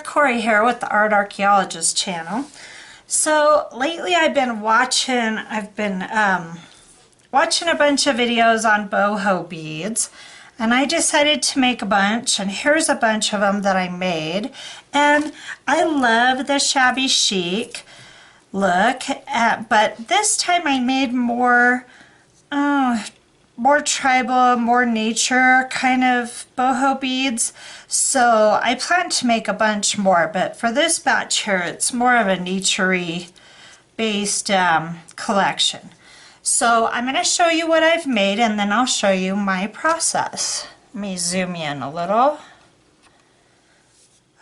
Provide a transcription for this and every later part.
Kory here with the Art Archaeologist channel. So lately I've been watching a bunch of videos on boho beads, and I decided to make a bunch, and here's a bunch of them that I made. And I love the shabby chic look, but this time I made more tribal, more nature kind of boho beads. So I plan to make a bunch more, but for this batch here, it's more of a nature-y based collection. So I'm going to show you what I've made, and then I'll show you my process. Let me zoom in a little.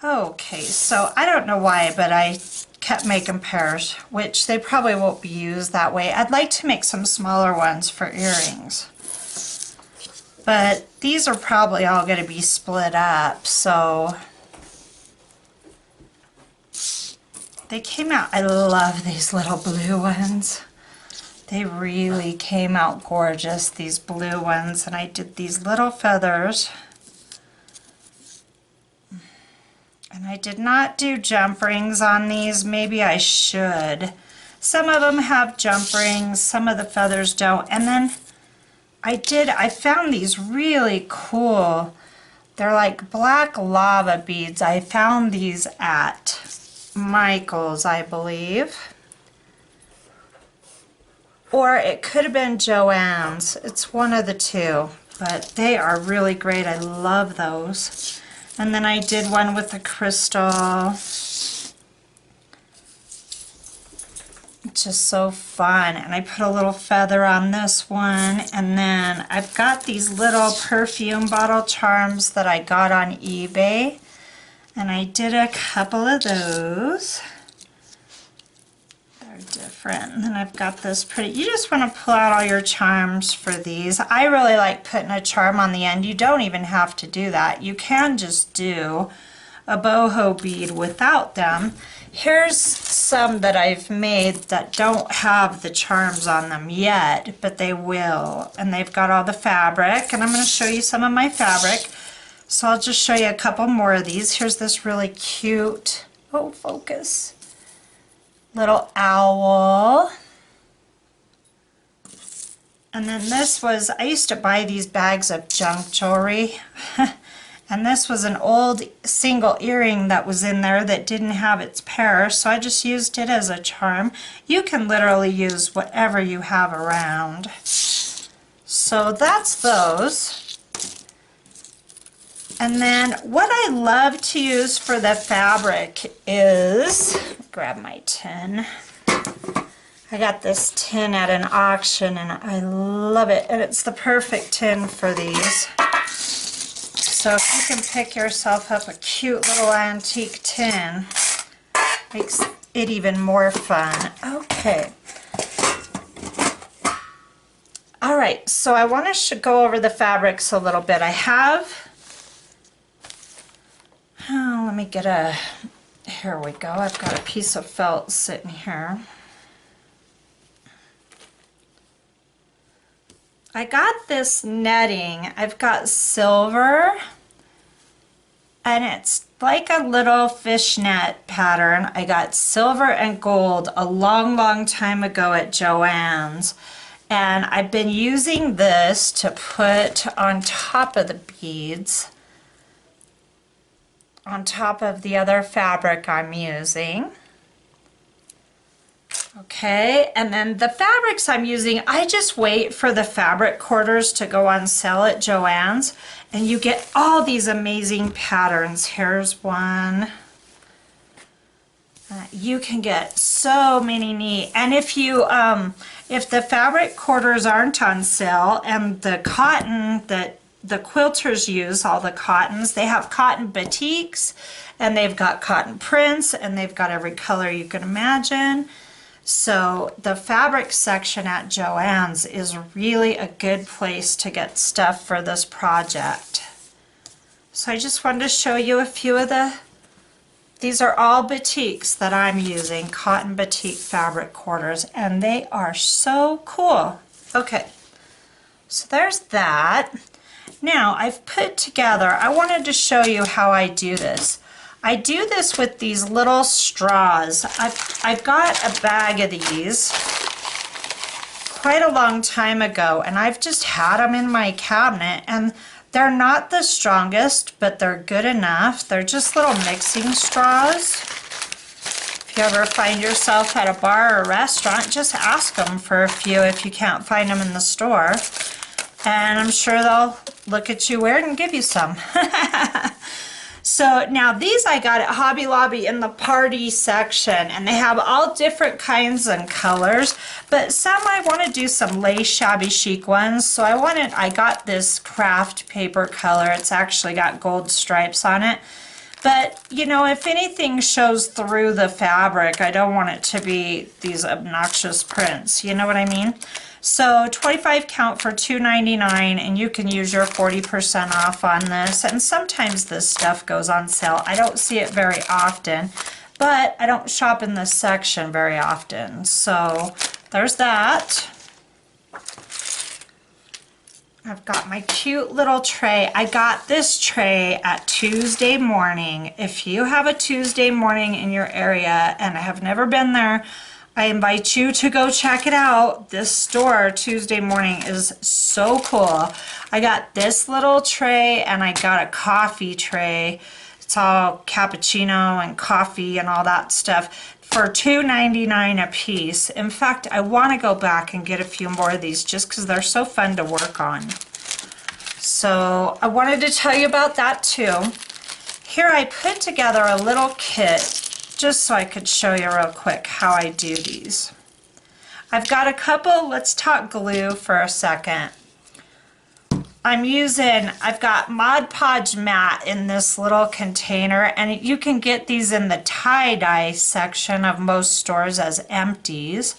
Okay, so I don't know why, but I kept making pairs, which they probably won't be used that way. I'd like to make some smaller ones for earrings, but these are probably all going to be split up, so they came out. I love these little blue ones. They really came out gorgeous, these blue ones, and I did these little feathers. And I did not do jump rings on these. Maybe I should. Some of them have jump rings, some of the feathers don't. And then I found these really cool. They're like black lava beads. I found these at Michael's, I believe. Or it could have been Joann's. It's one of the two. But they are really great. I love those. And then I did one with the crystal. It's just so fun. And I put a little feather on this one. And then I've got these little perfume bottle charms that I got on eBay. And I did a couple of those. They're different. And then I've got this pretty, you just want to pull out all your charms for these. I really like putting a charm on the end. You don't even have to do that. You can just do a boho bead without them. Here's some that I've made that don't have the charms on them yet, but they will. And they've got all the fabric, and I'm going to show you some of my fabric. So I'll just show you a couple more of these. Here's this really cute, oh, focus, little owl. And then this was, I used to buy these bags of junk jewelry. And this was an old single earring that was in there that didn't have its pair, so I just used it as a charm. You can literally use whatever you have around. So that's those. And then what I love to use for the fabric is, grab my tin. I got this tin at an auction and I love it, and it's the perfect tin for these. So if you can pick yourself up a cute little antique tin, makes it even more fun. Okay. All right, so I want to go over the fabrics a little bit. I have, let me get a, here we go. I've got a piece of felt sitting here. I got this netting. I've got silver, and it's like a little fishnet pattern. I got silver and gold a long time ago at Joann's, and I've been using this to put on top of the beads, on top of the other fabric I'm using. Okay, and then the fabrics I'm using, I just wait for the fabric quarters to go on sale at Joann's, and you get all these amazing patterns. Here's one. You can get so many neat, and if you if the fabric quarters aren't on sale, and the cotton that the quilters use, all the cottons, they have cotton batiks, and they've got cotton prints, and they've got every color you can imagine. So the fabric section at Joann's is really a good place to get stuff for this project. So I just wanted to show you a few of these are all batiks that I'm using, cotton batik fabric quarters, and they are so cool. Okay, so there's that. Now I've put together, I wanted to show you how I do this. I do this with these little straws. I've got a bag of these quite a long time ago, and I've just had them in my cabinet, and they're not the strongest, but they're good enough. They're just little mixing straws. If you ever find yourself at a bar or a restaurant, just ask them for a few if you can't find them in the store. And I'm sure they'll look at you weird and give you some. So now these I got at Hobby Lobby in the party section, and they have all different kinds and colors, but some I want to do some lace shabby chic ones. So I got this craft paper color. It's actually got gold stripes on it. But, you know, if anything shows through the fabric, I don't want it to be these obnoxious prints. You know what I mean? So 25 count for $2.99, and you can use your 40% off on this. And sometimes this stuff goes on sale. I don't see it very often, but I don't shop in this section very often. So there's that. I've got my cute little tray. I got this tray at Tuesday Morning. If you have a Tuesday Morning in your area and I have never been there, I invite you to go check it out. This store, Tuesday Morning, is so cool. I got this little tray, and I got a coffee tray. It's all cappuccino and coffee and all that stuff for $2.99 a piece. In fact, I want to go back and get a few more of these just because they're so fun to work on. So I wanted to tell you about that too. Here I put together a little kit just so I could show you real quick how I do these. I've got a couple, let's talk glue for a second. I've got Mod Podge matte in this little container, and you can get these in the tie-dye section of most stores as empties.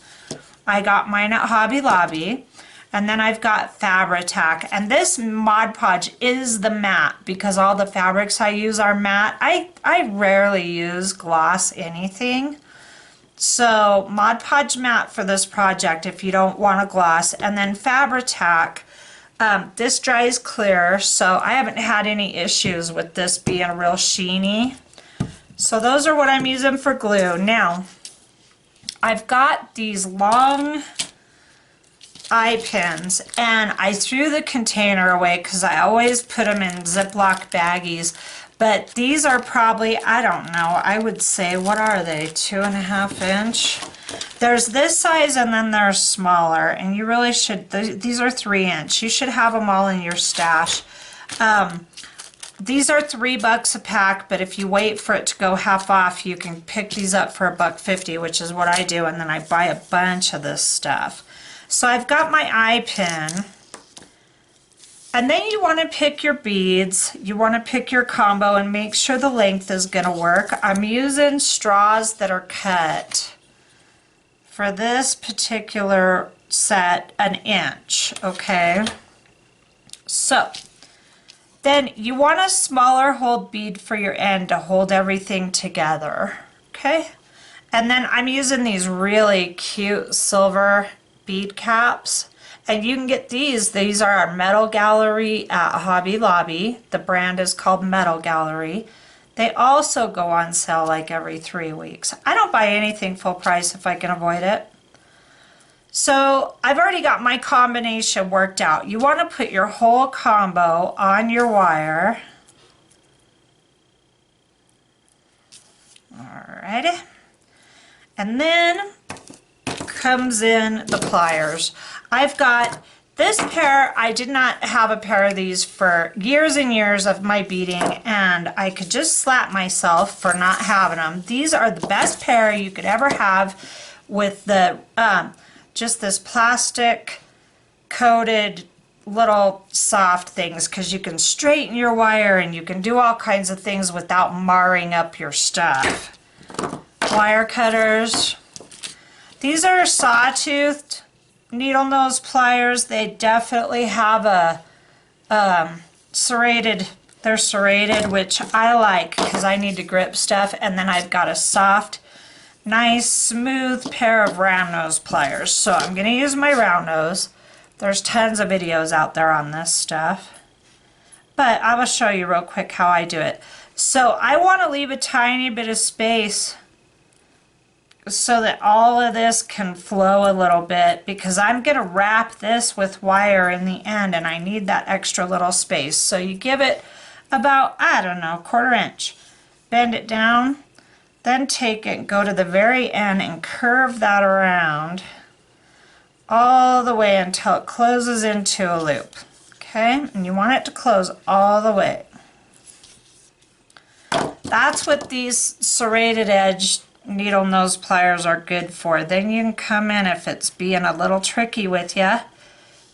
I got mine at Hobby Lobby. And then I've got Fabri-Tac, and this Mod Podge is the matte because all the fabrics I use are matte. I rarely use gloss anything. So Mod Podge matte for this project if you don't want a gloss. And then Fabri-Tac, this dries clear, so I haven't had any issues with this being real sheeny. So those are what I'm using for glue. Now, I've got these long eye pins, and I threw the container away because I always put them in Ziploc baggies, but these are probably, I don't know, I would say, what are they, 2.5 inch? There's this size, and then there's smaller, and you really should, these are 3 inch. You should have them all in your stash. These are $3 a pack, but if you wait for it to go half off, you can pick these up for $1.50, which is what I do, and then I buy a bunch of this stuff. So I've got my eye pin, and then you want to pick your beads, you want to pick your combo and make sure the length is going to work. I'm using straws that are cut for this particular set 1 inch, okay? So then you want a smaller hold bead for your end to hold everything together, okay? And then I'm using these really cute silver bead caps, and you can get these are our Metal Gallery at Hobby Lobby. The brand is called Metal Gallery. They also go on sale like every 3 weeks. I don't buy anything full price if I can avoid it. So I've already got my combination worked out. You want to put your whole combo on your wire. Alrighty. And then comes in the pliers. I've got this pair. I did not have a pair of these for years and years of my beading, and I could just slap myself for not having them. These are the best pair you could ever have with the just this plastic coated little soft things, because you can straighten your wire and you can do all kinds of things without marring up your stuff. Wire cutters. These are sawtoothed needle nose pliers. They definitely have a serrated, they're serrated, which I like because I need to grip stuff. And then I've got a soft, nice, smooth pair of round nose pliers. So I'm going to use my round nose. There's tons of videos out there on this stuff, but I will show you real quick how I do it. So I want to leave a tiny bit of space so that all of this can flow a little bit, because I'm going to wrap this with wire in the end and I need that extra little space. So you give it about, I don't know, 1/4 inch. Bend it down, then take it and go to the very end and curve that around all the way until it closes into a loop. Okay, and you want it to close all the way. That's what these serrated edge needle nose pliers are good for. Then you can come in, if it's being a little tricky with you,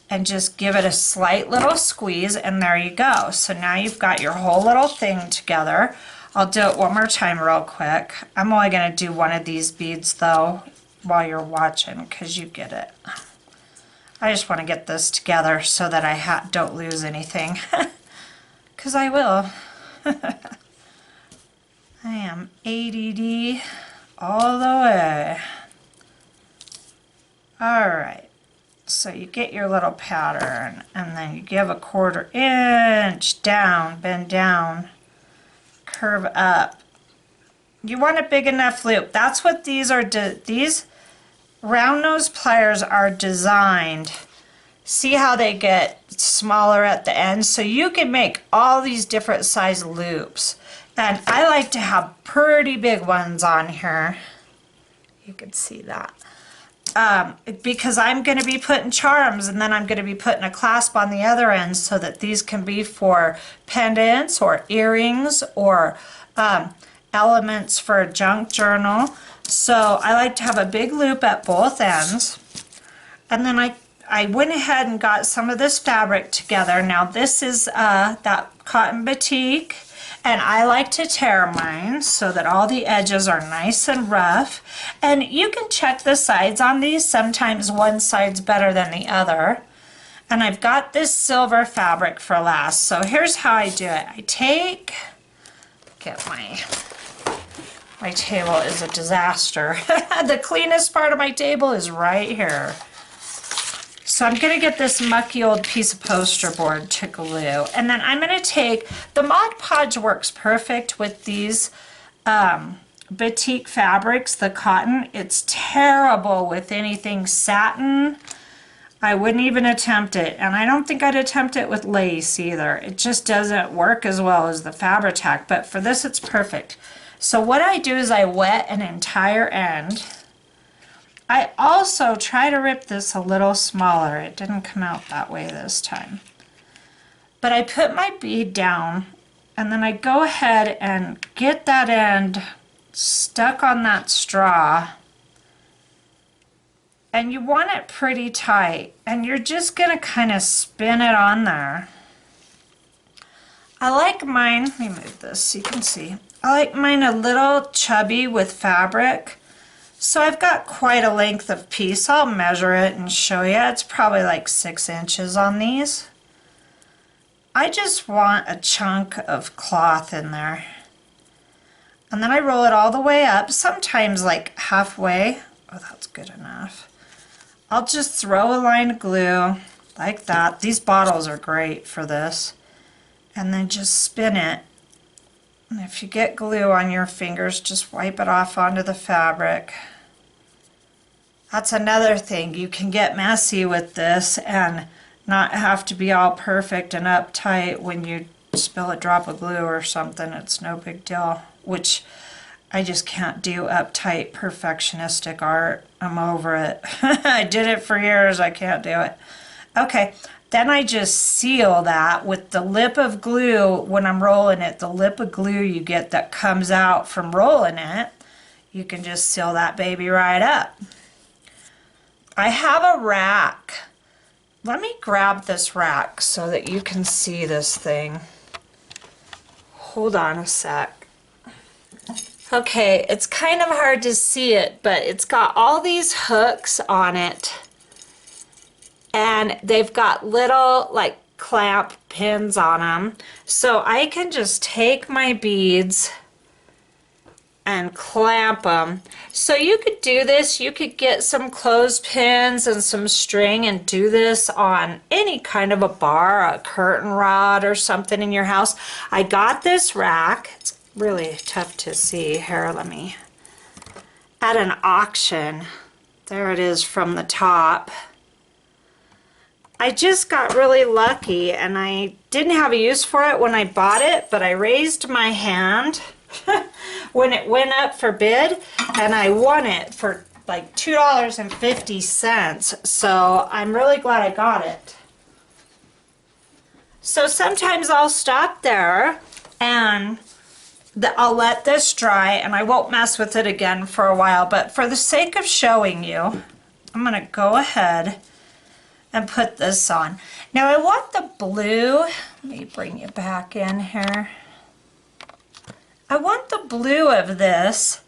and just give it a slight little squeeze, and there you go. So now you've got your whole little thing together. I'll do it one more time real quick. I'm only going to do one of these beads though while you're watching, because you get it. I just want to get this together so that I don't lose anything, because I will. I am ADD all the way. Alright, so you get your little pattern and then you give a 1/4 inch down, bend down, curve up. You want a big enough loop. That's what these are. These round nose pliers are designed. See how they get smaller at the end? So you can make all these different size loops. And I like to have pretty big ones on here. You can see that. Because I'm going to be putting charms, and then I'm going to be putting a clasp on the other end, so that these can be for pendants or earrings or elements for a junk journal. So I like to have a big loop at both ends. And then I went ahead and got some of this fabric together. Now this is that cotton batik. And I like to tear mine so that all the edges are nice and rough. And you can check the sides on these. Sometimes one side's better than the other. And I've got this silver fabric for last. So here's how I do it. I get my table is a disaster. The cleanest part of my table is right here. So I'm going to get this mucky old piece of poster board to glue. And then I'm going to take, the Mod Podge works perfect with these batik fabrics, the cotton. It's terrible with anything satin. I wouldn't even attempt it. And I don't think I'd attempt it with lace either. It just doesn't work as well as the Fabri-Tac. But for this, it's perfect. So what I do is I wet an entire end. I also try to rip this a little smaller. It didn't come out that way this time. But I put my bead down, and then I go ahead and get that end stuck on that straw. And you want it pretty tight, and you're just going to kind of spin it on there. I like mine, let me move this so you can see. I like mine a little chubby with fabric. So I've got quite a length of piece. I'll measure it and show you. It's probably like 6 inches on these. I just want a chunk of cloth in there. And then I roll it all the way up, sometimes like halfway. Oh, that's good enough. I'll just throw a line of glue like that. These bottles are great for this. And then just spin it. And if you get glue on your fingers, just wipe it off onto the fabric. That's another thing. You can get messy with this and not have to be all perfect and uptight when you spill a drop of glue or something. It's no big deal, which I just can't do uptight perfectionistic art. I'm over it. I did it for years. I can't do it. Okay. Then I just seal that with the lip of glue when I'm rolling it. The lip of glue you get that comes out from rolling it, you can just seal that baby right up. I have a rack. Let me grab this rack so that you can see this thing. Hold on a sec. Okay, it's kind of hard to see it, but it's got all these hooks on it. And they've got little like clamp pins on them. So I can just take my beads and clamp them. So you could do this, you could get some clothespins and some string and do this on any kind of a bar, a curtain rod or something in your house. I got this rack, it's really tough to see. Here, let me, at an auction, there it is from the top. I just got really lucky and I didn't have a use for it when I bought it, but I raised my hand when it went up for bid and I won it for like $2.50. So I'm really glad I got it. So sometimes I'll stop there and I'll let this dry and I won't mess with it again for a while, but for the sake of showing you, I'm going to go ahead and put this on. Now I want the blue, let me bring you back in here. I want the blue of this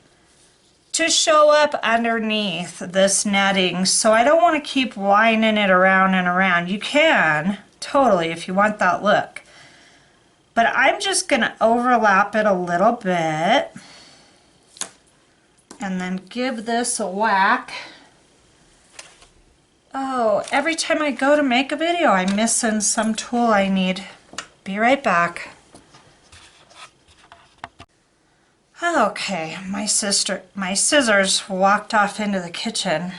to show up underneath this netting, so I don't want to keep winding it around and around. You can, totally, if you want that look. But I'm just going to overlap it a little bit and then give this a whack. Oh, every time I go to make a video, I'm missing some tool I need. Be right back. Okay, my scissors walked off into the kitchen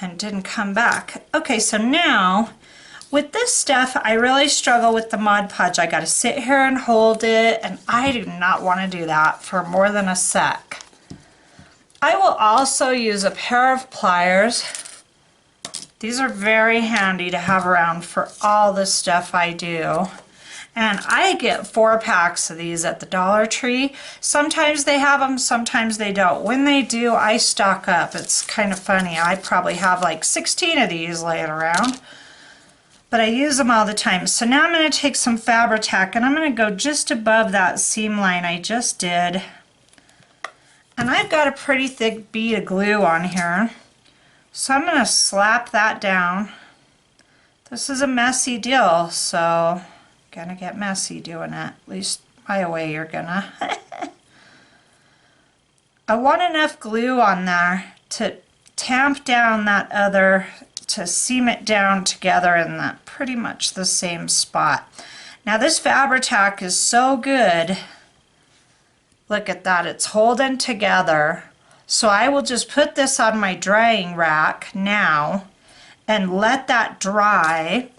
and didn't come back. Okay, so now with this stuff, I really struggle with the Mod Podge. I gotta sit here and hold it, and I do not want to do that for more than a sec. I will also use a pair of pliers. These are very handy to have around for all the stuff I do. And I get 4 packs of these at the Dollar Tree. Sometimes they have them, sometimes they don't. When they do, I stock up. It's kind of funny. I probably have like 16 of these laying around. But I use them all the time. So now I'm going to take some Fabri-Tac and I'm going to go just above that seam line I just did. And I've got a pretty thick bead of glue on here. So I'm going to slap that down. This is a messy deal, so gonna get messy doing it. At least my way you're gonna. I want enough glue on there to tamp down that other, to seam it down together in that pretty much the same spot. Now this Fabri-Tac is so good. Look at that, it's holding together. So I will just put this on my drying rack now and let that dry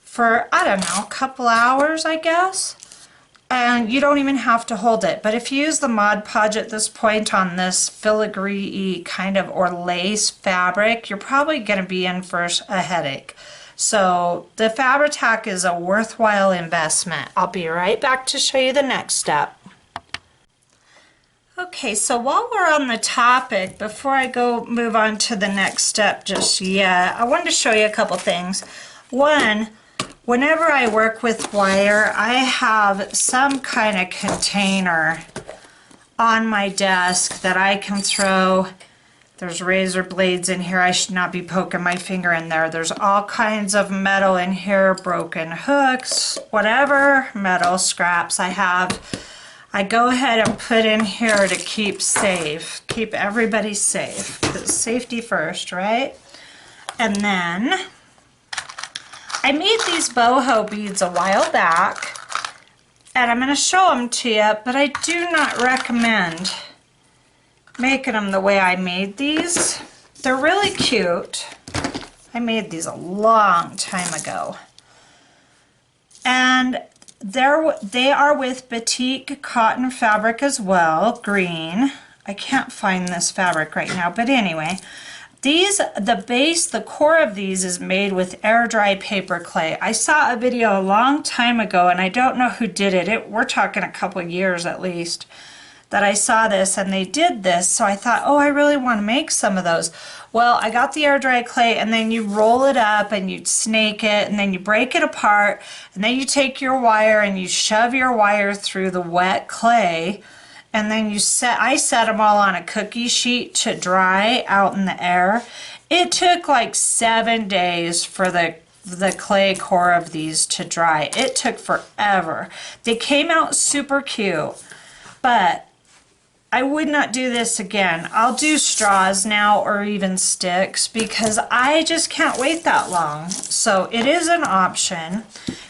for, I don't know, a couple hours, I guess. And you don't even have to hold it. But if you use the Mod Podge at this point on this filigree kind of or lace fabric, you're probably going to be in for a headache. So the Fabri-Tac is a worthwhile investment. I'll be right back to show you the next step. Okay, so while we're on the topic, before I go move on to the next step just yet, I wanted to show you a couple things. One, whenever I work with wire, I have some kind of container on my desk that I can throw. There's razor blades in here. I should not be poking my finger in there. There's all kinds of metal in here, broken hooks, whatever metal scraps I have. I go ahead and put in here to keep safe, keep everybody safe. Because safety first, right? And then I made these boho beads a while back, and I'm going to show them to you, but I do not recommend making them the way I made these. They're really cute. I made these a long time ago. And they are with batik cotton fabric as well, green. I can't find this fabric right now, but anyway, the core of these is made with air dry paper clay. I saw a video a long time ago, and I don't know who did it. We're talking a couple years at least that I saw this, and they did this, so I thought, oh, I really want to make some of those. Well, I got the air dry clay, and then you roll it up and you snake it, and then you break it apart, and then you take your wire and you shove your wire through the wet clay, and then I set them all on a cookie sheet to dry out in the air. It took like 7 days for the clay core of these to dry. It took forever. They came out super cute, but I would not do this again. I'll do straws now or even sticks because I just can't wait that long. So it is an option.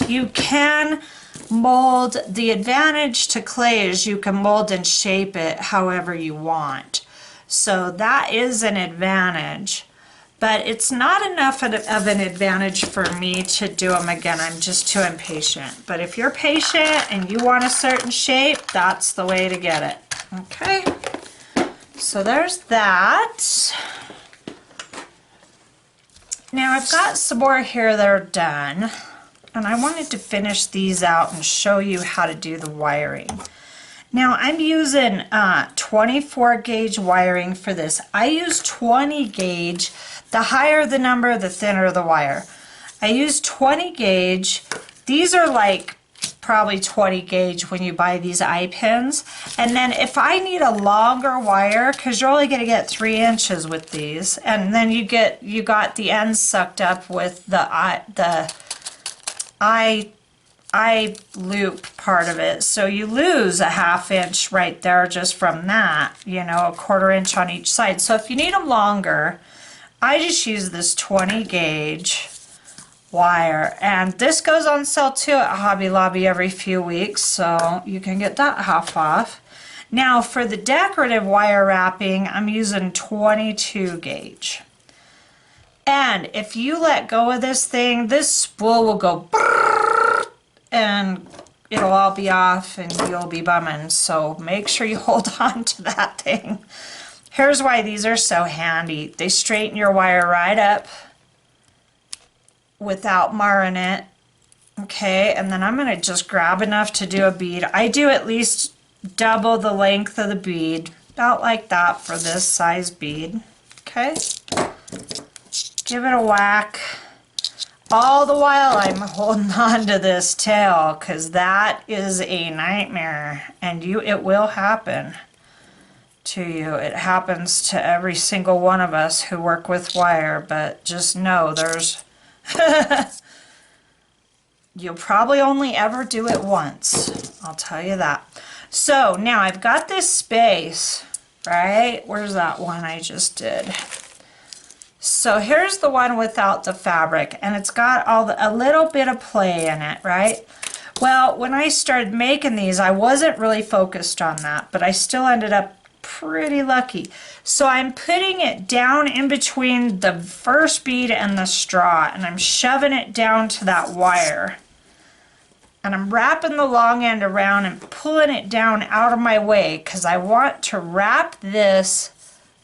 You can mold. The advantage to clay is you can mold and shape it however you want. So that is an advantage. But it's not enough of an advantage for me to do them again. I'm just too impatient. But if you're patient and you want a certain shape, that's the way to get it. Okay, so there's that. Now I've got some more here that are done. And I wanted to finish these out and show you how to do the wiring. Now I'm using 24 gauge wiring for this. I use 20 gauge. The higher the number, the thinner the wire. I use 20 gauge. These are like probably 20 gauge when you buy these eye pins. And then if I need a longer wire, because you're only going to get 3 inches with these, and then you got the ends sucked up with the eye loop part of it, so you lose a 1/2 inch right there just from that, you know, a 1/4 inch on each side. So if you need them longer, I just use this 20 gauge wire, and this goes on sale too at Hobby Lobby every few weeks, so you can get that half off. Now for the decorative wire wrapping, I'm using 22 gauge. And if you let go of this thing, this spool will go brrrr, and it'll all be off and you'll be bumming. So make sure you hold on to that thing. Here's why these are so handy. They straighten your wire right up without marring it. Okay, and then I'm going to just grab enough to do a bead. I do at least double the length of the bead, about like that for this size bead. Okay, give it a whack. All the while I'm holding on to this tail, because that is a nightmare, and it will happen to you. It happens to every single one of us who work with wire, but just know there's you'll probably only ever do it once, I'll tell you that. So now I've got this space, right? Where's that one I just did? So here's the one without the fabric, and it's got a little bit of play in it, right? Well, when I started making these, I wasn't really focused on that, but I still ended up pretty lucky. So I'm putting it down in between the first bead and the straw, and I'm shoving it down to that wire. And I'm wrapping the long end around and pulling it down out of my way, because I want to wrap this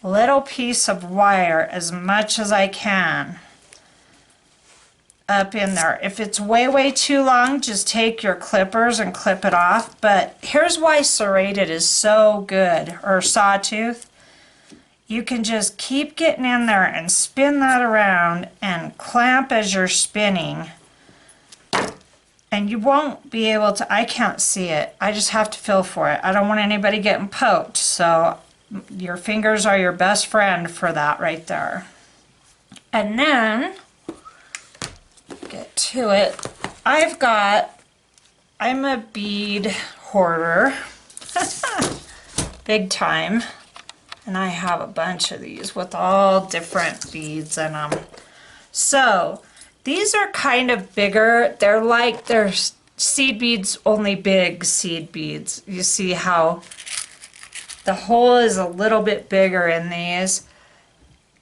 little piece of wire as much as I can up in there. If it's way too long, just take your clippers and clip it off. But here's why serrated is so good, or sawtooth. You can just keep getting in there and spin that around and clamp as you're spinning, and you won't be able to, I can't see it, I just have to feel for it. I don't want anybody getting poked, so your fingers are your best friend for that right there. And then get to it. I'm a bead hoarder big time, and I have a bunch of these with all different beads in them. So these are kind of bigger. They're seed beads, only big seed beads. You see how the hole is a little bit bigger in these.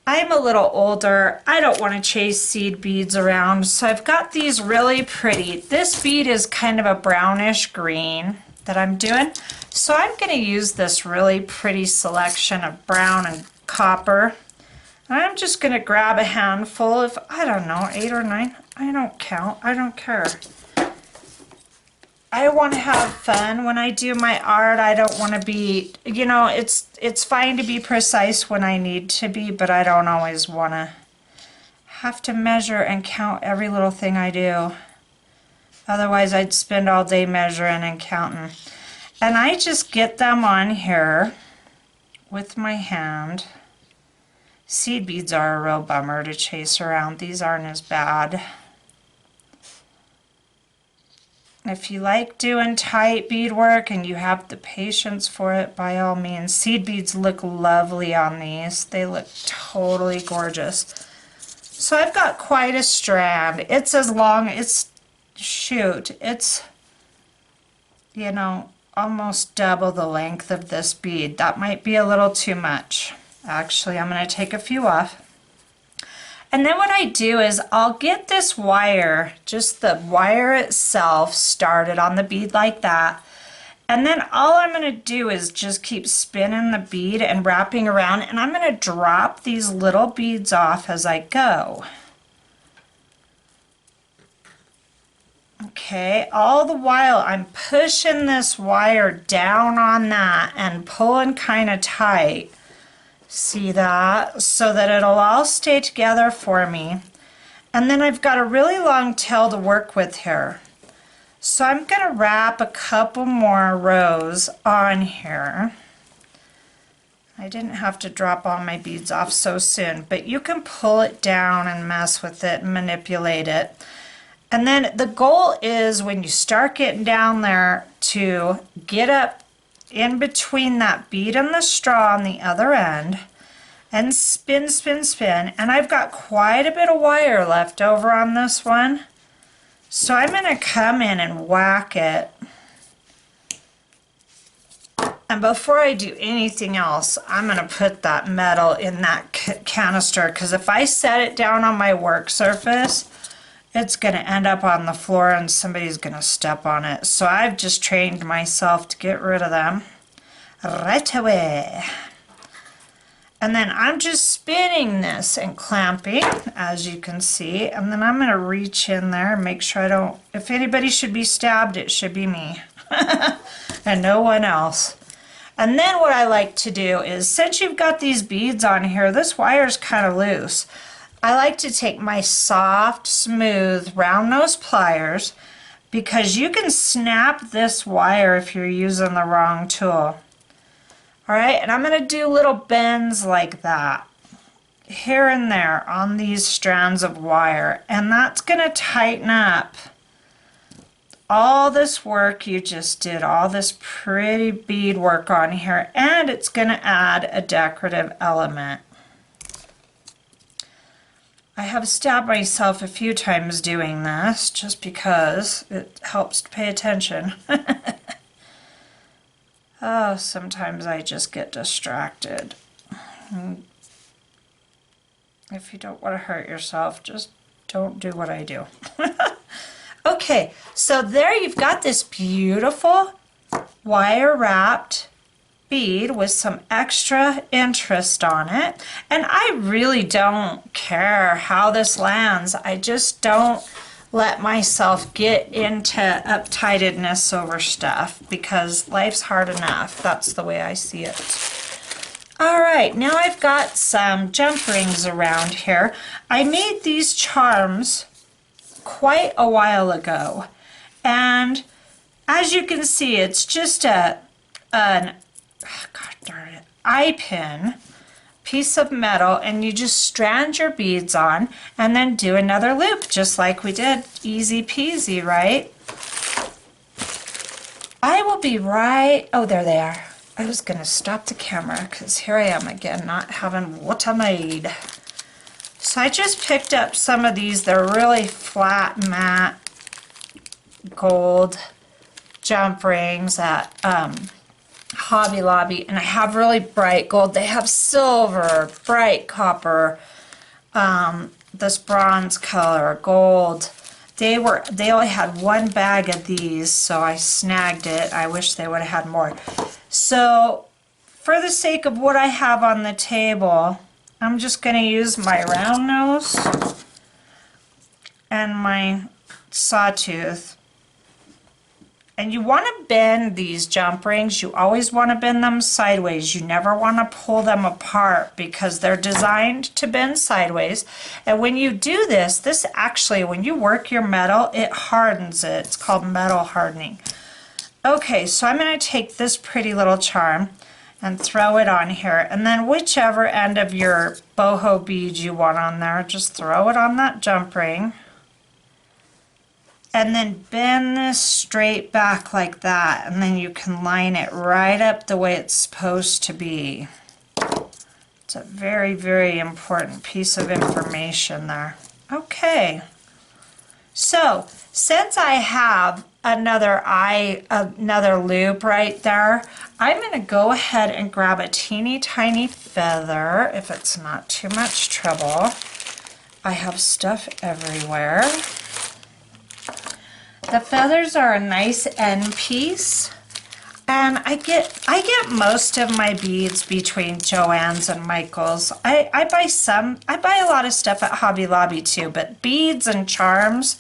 I'm a little older. I don't want to chase seed beads around, so I've got these really pretty. This bead is kind of a brownish green that I'm doing, so I'm going to use this really pretty selection of brown and copper. And I'm just going to grab a handful of, I don't know, 8 or 9. I don't count. I don't care. I want to have fun when I do my art. I don't want to be, you know, it's fine to be precise when I need to be, but I don't always want to have to measure and count every little thing I do. Otherwise, I'd spend all day measuring and counting. And I just get them on here with my hand. Seed beads are a real bummer to chase around. These aren't as bad. If you like doing tight beadwork and you have the patience for it, by all means. Seed beads look lovely on these. They look totally gorgeous. So I've got quite a strand. It's as long, it's you know, almost double the length of this bead. That might be a little too much. Actually, I'm going to take a few off. And then what I do is I'll get this wire, just the wire itself, started on the bead like that. And then all I'm going to do is just keep spinning the bead and wrapping around, and I'm going to drop these little beads off as I go. Okay, all the while I'm pushing this wire down on that and pulling kind of tight. See that? So that it'll all stay together for me. And then I've got a really long tail to work with here. So I'm going to wrap a couple more rows on here. I didn't have to drop all my beads off so soon, but you can pull it down and mess with it and manipulate it. And then the goal is when you start getting down there to get up in between that bead and the straw on the other end and spin, spin, spin. And I've got quite a bit of wire left over on this one. So I'm going to come in and whack it. And before I do anything else, I'm going to put that metal in that canister, because if I set it down on my work surface, it's going to end up on the floor and somebody's going to step on it. So I've just trained myself to get rid of them right away. And then I'm just spinning this and clamping, as you can see. And then I'm going to reach in there and make sure I don't, if anybody should be stabbed, it should be me and no one else. And then what I like to do is, since you've got these beads on here, this wire's kind of loose. I like to take my soft, smooth, round nose pliers, because you can snap this wire if you're using the wrong tool. Alright, and I'm going to do little bends like that, here and there on these strands of wire, and that's going to tighten up all this work you just did, all this pretty bead work on here, and it's going to add a decorative element. I have stabbed myself a few times doing this just because it helps to pay attention. Oh, sometimes I just get distracted. If you don't want to hurt yourself, just don't do what I do. Okay, so there you've got this beautiful wire wrapped bead with some extra interest on it, and I really don't care how this lands. I just don't let myself get into uptightedness over stuff, because life's hard enough. That's the way I see it. All right, now I've got some jump rings around here. I made these charms quite a while ago, and as you can see, it's just an God darn it, eye pin piece of metal, and you just strand your beads on and then do another loop just like we did. Easy peasy, right? I will be right, oh, there they are. I was gonna stop the camera because here I am again not having what I made. So I just picked up some of these. They're really flat matte gold jump rings at Hobby Lobby, and I have really bright gold. They have silver, bright copper, this bronze color, gold. They only had one bag of these, so I snagged it. I wish they would have had more. So for the sake of what I have on the table, I'm just going to use my round nose and my sawtooth. And you want to bend these jump rings. You always want to bend them sideways. You never want to pull them apart because they're designed to bend sideways. And when you do this, this actually, when you work your metal, it hardens it. It's called metal hardening. Okay, so I'm going to take this pretty little charm and throw it on here. And then whichever end of your boho bead you want on there, just throw it on that jump ring. And then bend this straight back like that, and then you can line it right up the way it's supposed to be. It's a very, very important piece of information there. Okay, So since I have another loop right there, I'm going to go ahead and grab a teeny tiny feather if it's not too much trouble. I have stuff everywhere. The feathers are a nice end piece. And I get most of my beads between Joann's and Michael's. I buy a lot of stuff at Hobby Lobby too, but beads and charms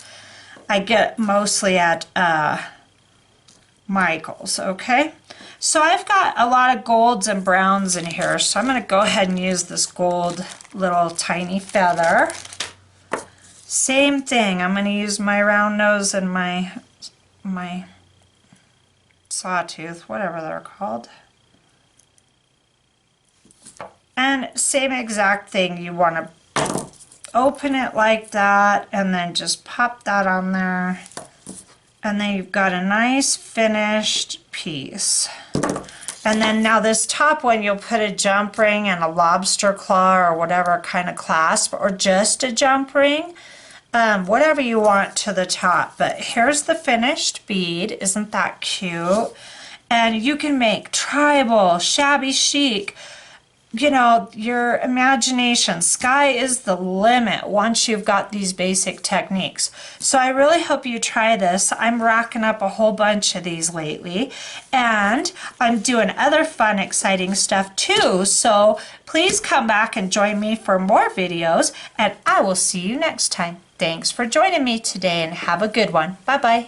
I get mostly at Michael's, okay? So I've got a lot of golds and browns in here, so I'm going to go ahead and use this gold little tiny feather. Same thing, I'm going to use my round nose and my sawtooth, whatever they're called. And same exact thing, you want to open it like that and then just pop that on there. And then you've got a nice finished piece. And then now this top one, you'll put a jump ring and a lobster claw or whatever kind of clasp, or just a jump ring. Whatever you want to the top. But here's the finished bead. Isn't that cute? And you can make tribal, shabby chic, you know, your imagination. Sky is the limit once you've got these basic techniques. So I really hope you try this. I'm racking up a whole bunch of these lately, and I'm doing other fun, exciting stuff too. So please come back and join me for more videos, and I will see you next time. Thanks for joining me today, and have a good one. Bye-bye.